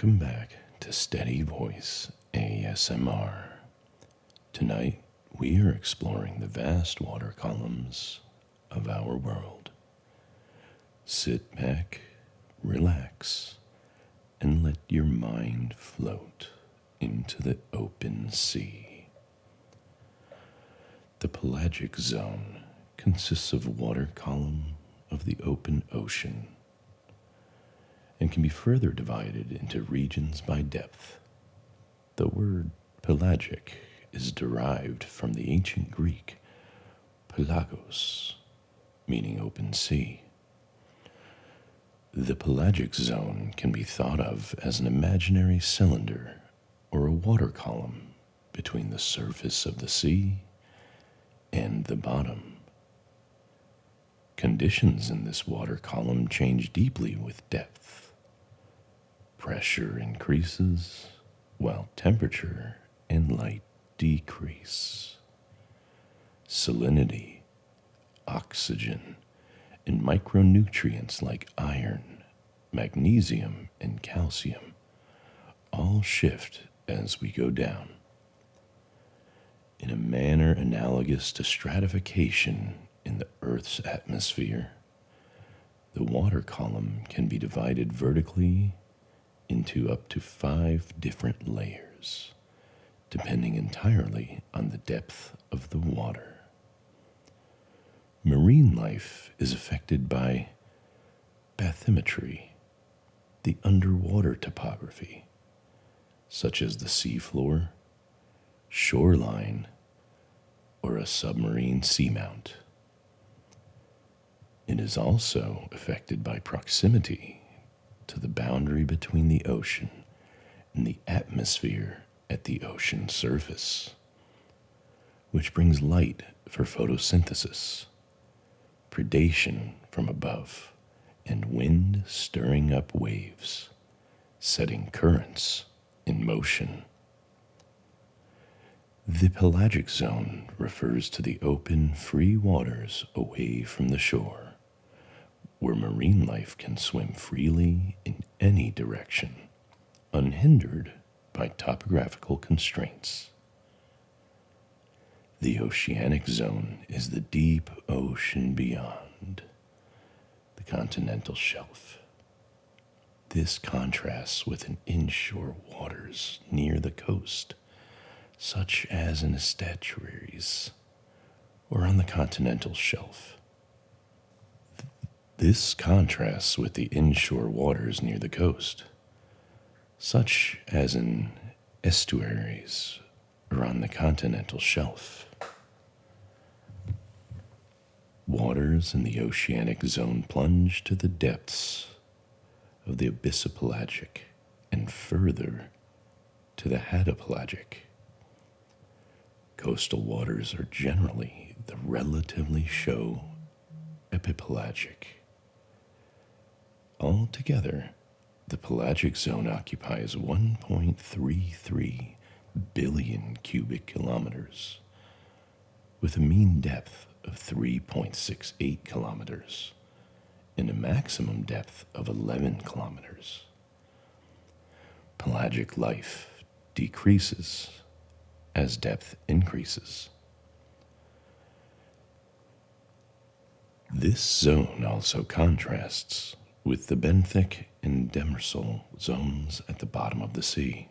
Welcome back to Steady Voice ASMR. Tonight, we are exploring the vast water columns of our world. Sit back, relax, and let your mind float into the open sea. The pelagic zone consists of water column of the open ocean and can be further divided into regions by depth. The word pelagic is derived from the ancient Greek pelagos, meaning open sea. The pelagic zone can be thought of as an imaginary cylinder or a water column between the surface of the sea and the bottom. Conditions in this water column change deeply with depth. Pressure increases while temperature and light decrease. Salinity, oxygen, and micronutrients like iron, magnesium, and calcium all shift as we go down. In a manner analogous to stratification in the Earth's atmosphere, the water column can be divided vertically into up to 5 different layers, depending entirely on the depth of the water. Marine life is affected by bathymetry, the underwater topography, such as the seafloor, shoreline, or a submarine seamount. It is also affected by proximity to the boundary between the ocean and the atmosphere at the ocean surface, which brings light for photosynthesis, predation from above, and wind stirring up waves, setting currents in motion. The pelagic zone refers to the open, free waters away from the shore, where marine life can swim freely in any direction, unhindered by topographical constraints. The oceanic zone is the deep ocean beyond the continental shelf. This contrasts with an inshore waters near the coast, such as in estuaries or on the continental shelf. This contrasts with the inshore waters near the coast, such as in estuaries or on the continental shelf. Waters in the oceanic zone plunge to the depths of the Abyssopelagic and further to the Hadopelagic. Coastal waters are generally the relatively shallow Epipelagic. Altogether, the pelagic zone occupies 1.33 billion cubic kilometers, with a mean depth of 3.68 kilometers and a maximum depth of 11 kilometers. Pelagic life decreases as depth increases. This zone also contrasts with the benthic and demersal zones at the bottom of the sea.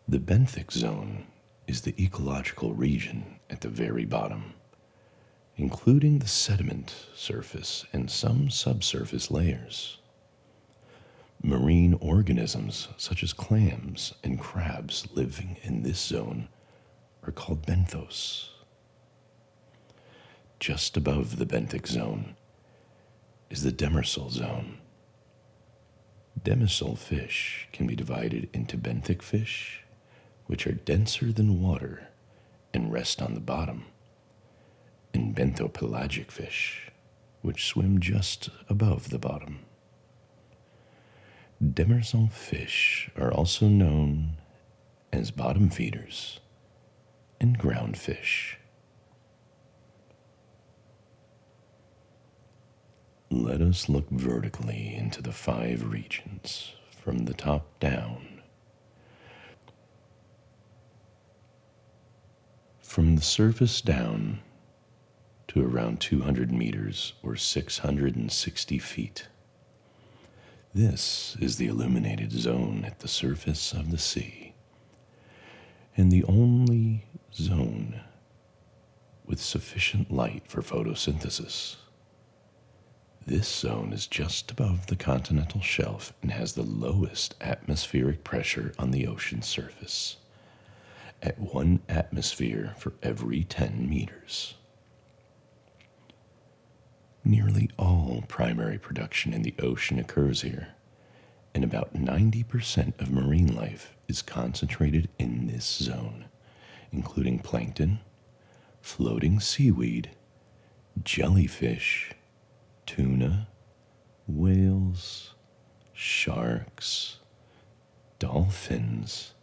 The benthic zone is the ecological region at the very bottom, including the sediment surface and some subsurface layers. Marine organisms such as clams and crabs living in this zone are called benthos. Just above the benthic zone is the demersal zone. Demersal fish can be divided into benthic fish, which are denser than water and rest on the bottom, and benthopelagic fish, which swim just above the bottom. Demersal fish are also known as bottom feeders and ground fish. Let us look vertically into the 5 regions from the top down. From the surface down to around 200 meters or 660 feet. This is the illuminated zone at the surface of the sea, and the only zone with sufficient light for photosynthesis. This zone is just above the continental shelf and has the lowest atmospheric pressure on the ocean surface, at 1 atmosphere for every 10 meters. Nearly all primary production in the ocean occurs here, and about 90% of marine life is concentrated in this zone, including plankton, floating seaweed, jellyfish, tuna, whales, sharks, dolphins,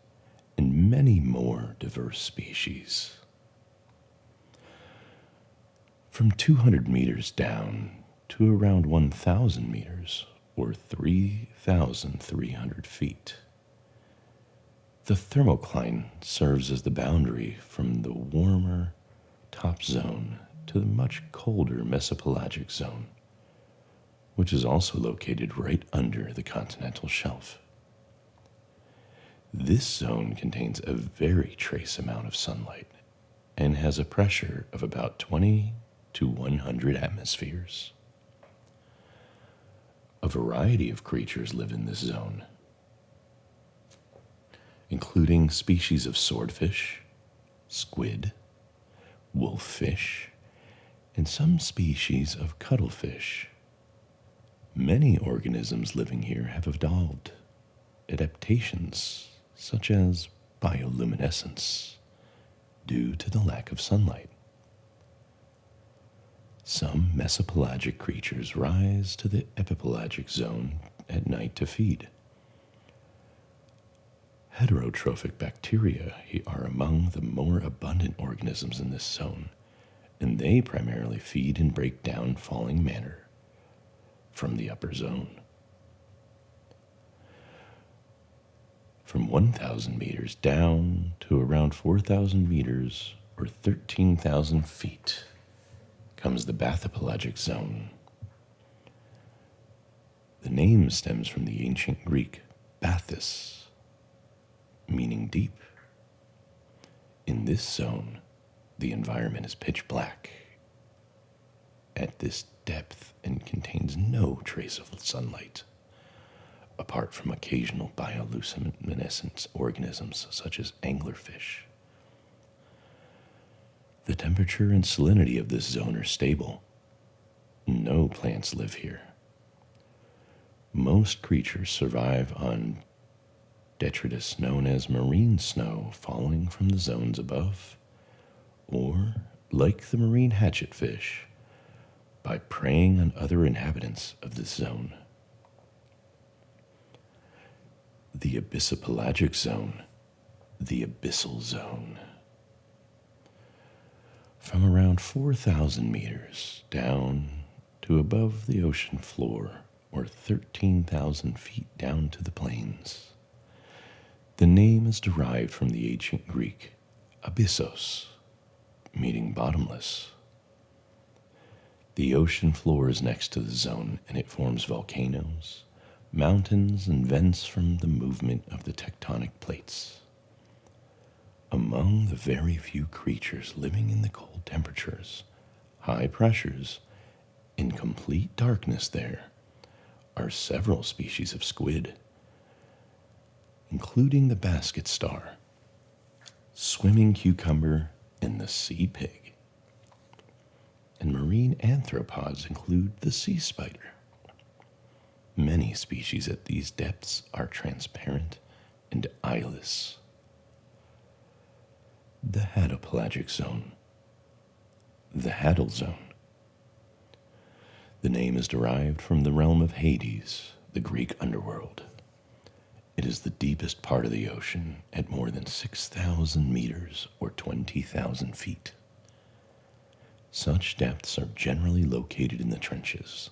and many more diverse species. From 200 meters down to around 1,000 meters, or 3,300 feet, the thermocline serves as the boundary from the warmer top zone to the much colder Mesopelagic zone, which is also located right under the continental shelf. This zone contains a very trace amount of sunlight and has a pressure of about 20 to 100 atmospheres. A variety of creatures live in this zone, including species of swordfish, squid, wolffish, and some species of cuttlefish. Many organisms living here have evolved adaptations such as bioluminescence due to the lack of sunlight. Some mesopelagic creatures rise to the epipelagic zone at night to feed. Heterotrophic bacteria are among the more abundant organisms in this zone, and they primarily feed and break down falling matter from the upper zone. From 1,000 meters down to around 4,000 meters or 13,000 feet comes the Bathypelagic zone. The name stems from the ancient Greek bathys, meaning deep. In this zone, the environment is pitch black at this depth and contains no trace of sunlight, apart from occasional bioluminescent organisms such as anglerfish. The temperature and salinity of this zone are stable. No plants live here. Most creatures survive on detritus known as marine snow falling from the zones above, or, like the marine hatchetfish, by preying on other inhabitants of this zone. The Abyssopelagic zone, the Abyssal zone. From around 4,000 meters down to above the ocean floor, or 13,000 feet down to the plains. The name is derived from the ancient Greek abyssos, meaning bottomless. The ocean floor is next to the zone, and it forms volcanoes, mountains, and vents from the movement of the tectonic plates. Among the very few creatures living in the cold temperatures, high pressures, and complete darkness there are several species of squid, including the basket star, swimming cucumber, and the sea pig. And marine arthropods include the sea spider. Many species at these depths are transparent and eyeless. The Hadopelagic zone. The Hadal zone. The name is derived from the realm of Hades, the Greek underworld. It is the deepest part of the ocean at more than 6,000 meters or 20,000 feet. Such depths are generally located in the trenches.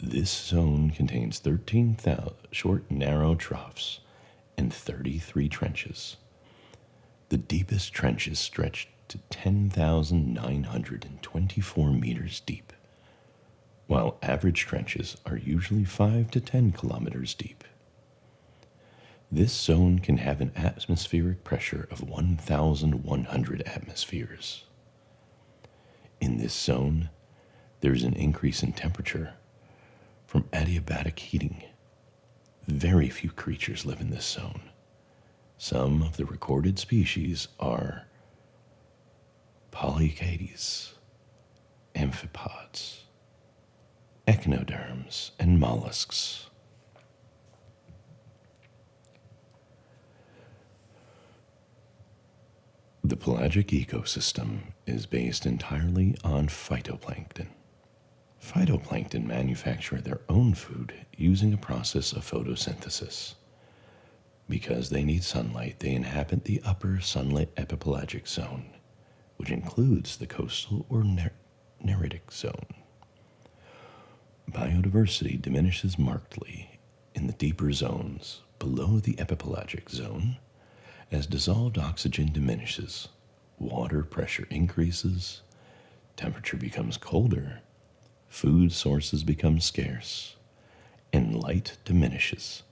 This zone contains 13,000 short, narrow troughs and 33 trenches. The deepest trenches stretch to 10,924 meters deep, while average trenches are usually 5 to 10 kilometers deep. This zone can have an atmospheric pressure of 1,100 atmospheres. In this zone, there is an increase in temperature from adiabatic heating. Very few creatures live in this zone. Some of the recorded species are polychaetes, amphipods, echinoderms, and mollusks. The pelagic ecosystem is based entirely on phytoplankton. Phytoplankton manufacture their own food using a process of photosynthesis. Because they need sunlight, they inhabit the upper sunlit epipelagic zone, which includes the coastal or neritic zone. Biodiversity diminishes markedly in the deeper zones below the epipelagic zone as dissolved oxygen diminishes, water pressure increases, temperature becomes colder, food sources become scarce, and light diminishes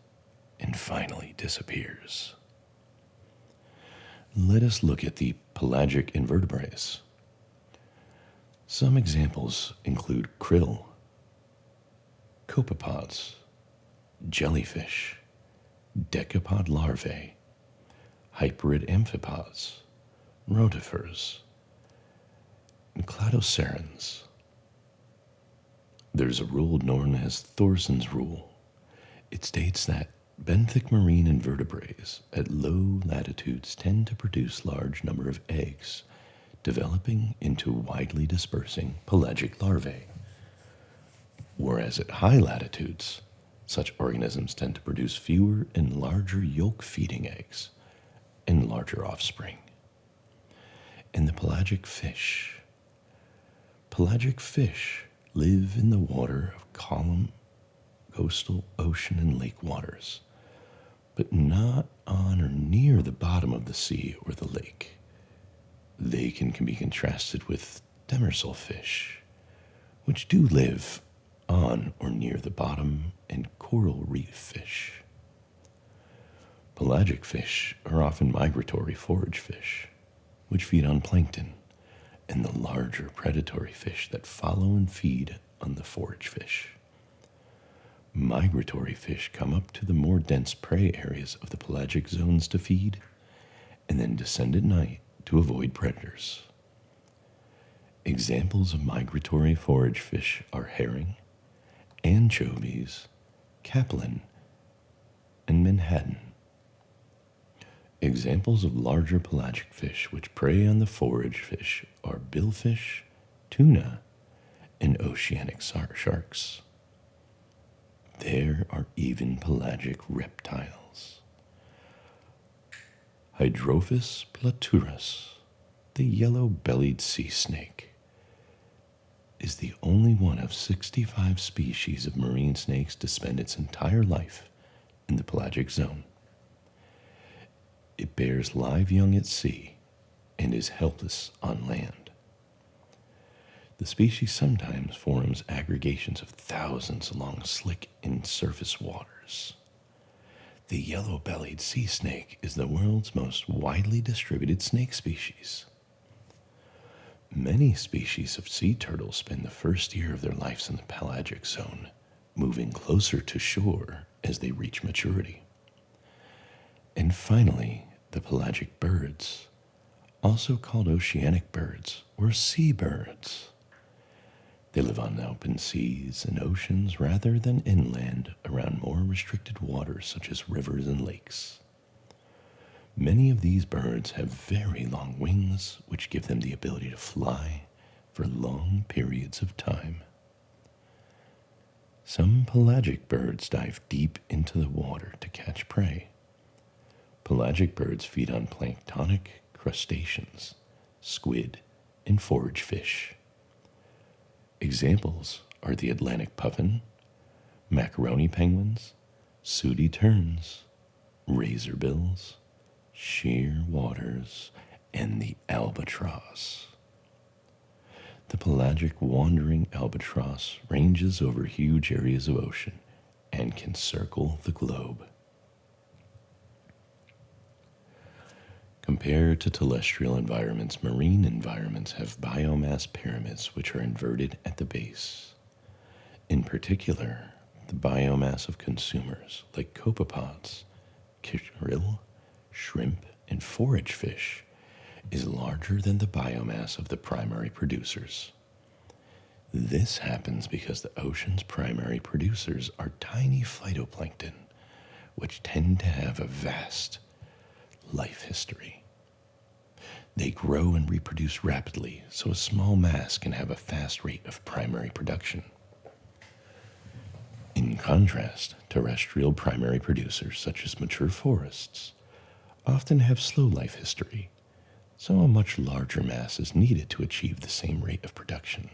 and finally disappears. Let us look at the pelagic invertebrates. Some examples include krill, copepods, jellyfish, decapod larvae, hyperid amphipods, rotifers, and cladocerans. There's a rule known as Thorson's rule. It states that benthic marine invertebrates at low latitudes tend to produce large number of eggs, developing into widely dispersing pelagic larvae. Whereas at high latitudes, such organisms tend to produce fewer and larger yolk-feeding eggs and larger offspring. And the pelagic fish. Pelagic fish live in the water of column, coastal, ocean, and lake waters, but not on or near the bottom of the sea or the lake. They can be contrasted with demersal fish, which do live on or near the bottom, and coral reef fish. Pelagic fish are often migratory forage fish, which feed on plankton, and the larger predatory fish that follow and feed on the forage fish. Migratory fish come up to the more dense prey areas of the pelagic zones to feed, and then descend at night to avoid predators. Examples of migratory forage fish are herring, anchovies, capelin, and menhaden. Examples of larger pelagic fish which prey on the forage fish are billfish, tuna, and oceanic sharks. There are even pelagic reptiles. Hydrophis platurus, the yellow-bellied sea snake, is the only one of 65 species of marine snakes to spend its entire life in the pelagic zone. It bears live young at sea and is helpless on land. The species sometimes forms aggregations of thousands along slick and surface waters. The yellow-bellied sea snake is the world's most widely distributed snake species. Many species of sea turtles spend the first year of their lives in the pelagic zone, moving closer to shore as they reach maturity. And finally, the pelagic birds, also called oceanic birds or seabirds. They live on open seas and oceans rather than inland around more restricted waters such as rivers and lakes. Many of these birds have very long wings, which give them the ability to fly for long periods of time. Some pelagic birds dive deep into the water to catch prey. Pelagic birds feed on planktonic crustaceans, squid, and forage fish. Examples are the Atlantic puffin, macaroni penguins, sooty terns, razorbills, sheer waters, and the albatross. The pelagic wandering albatross ranges over huge areas of ocean and can circle the globe. Compared to terrestrial environments, marine environments have biomass pyramids which are inverted at the base. In particular, the biomass of consumers like copepods, krill, shrimp, and forage fish is larger than the biomass of the primary producers. This happens because the ocean's primary producers are tiny phytoplankton, which tend to have a vast life history. They grow and reproduce rapidly, so a small mass can have a fast rate of primary production. In contrast, terrestrial primary producers, such as mature forests, often have slow life history, so a much larger mass is needed to achieve the same rate of production.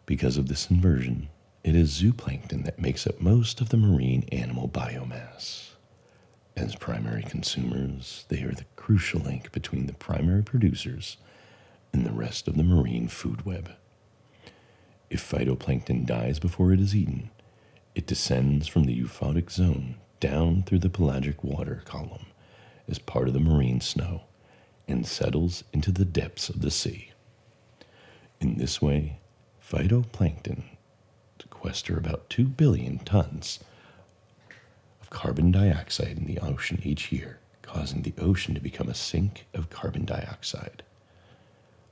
Because of this inversion, it is zooplankton that makes up most of the marine animal biomass. As primary consumers, they are the crucial link between the primary producers and the rest of the marine food web. If phytoplankton dies before it is eaten, it descends from the euphotic zone down through the pelagic water column as part of the marine snow and settles into the depths of the sea. In this way, phytoplankton sequester about 2 billion tons of carbon dioxide in the ocean each year, causing the ocean to become a sink of carbon dioxide,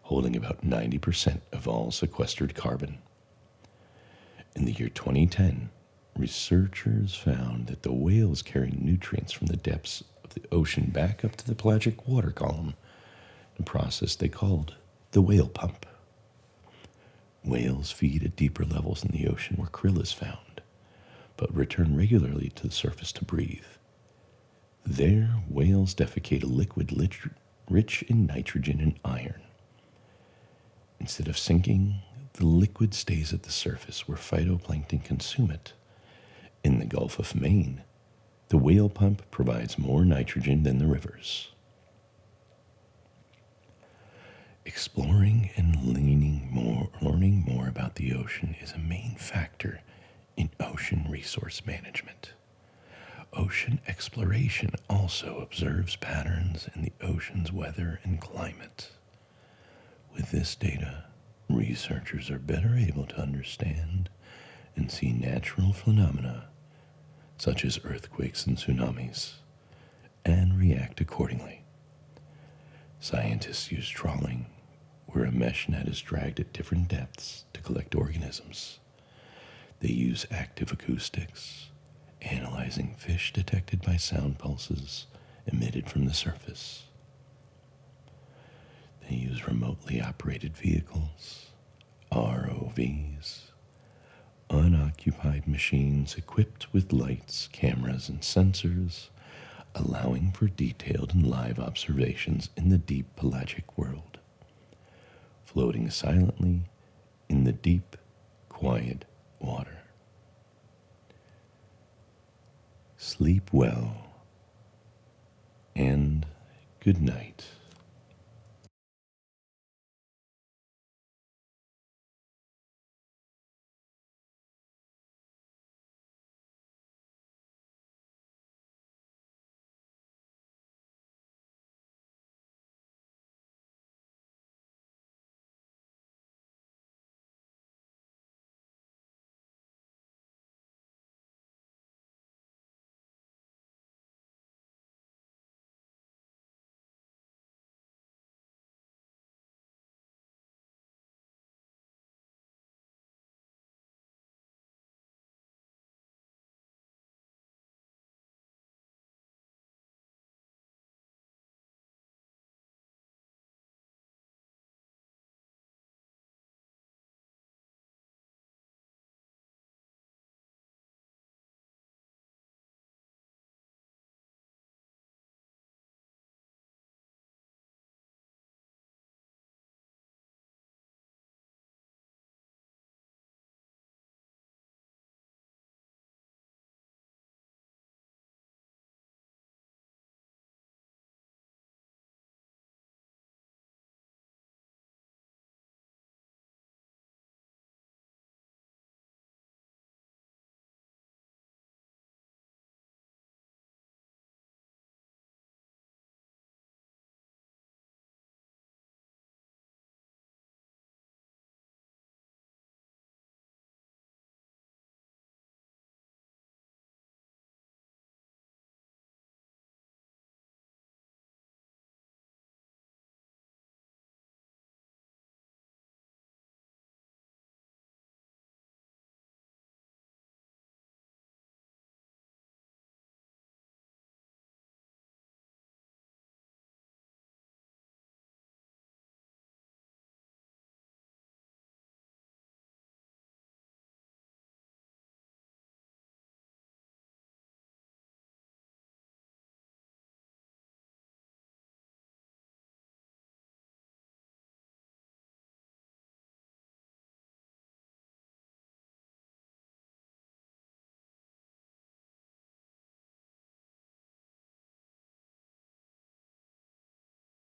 holding about 90% of all sequestered carbon. In the year 2010, researchers found that the whales carrying nutrients from the depths of the ocean back up to the pelagic water column, a process they called the whale pump. Whales feed at deeper levels in the ocean where krill is found, but return regularly to the surface to breathe. There, whales defecate a liquid rich in nitrogen and iron. Instead of sinking, the liquid stays at the surface where phytoplankton consume it. In the Gulf of Maine, the whale pump provides more nitrogen than the rivers. Exploring and learning more about the ocean is a main factor in ocean resource management. Ocean exploration also observes patterns in the ocean's weather and climate. With this data, researchers are better able to understand and see natural phenomena such as earthquakes and tsunamis and react accordingly. Scientists use trawling, where a mesh net is dragged at different depths to collect organisms. They use active acoustics, analyzing fish detected by sound pulses emitted from the surface. They use remotely operated vehicles, ROVs, unoccupied machines equipped with lights, cameras, and sensors, allowing for detailed and live observations in the deep pelagic world, floating silently in the deep, quiet water. Sleep well, and good night.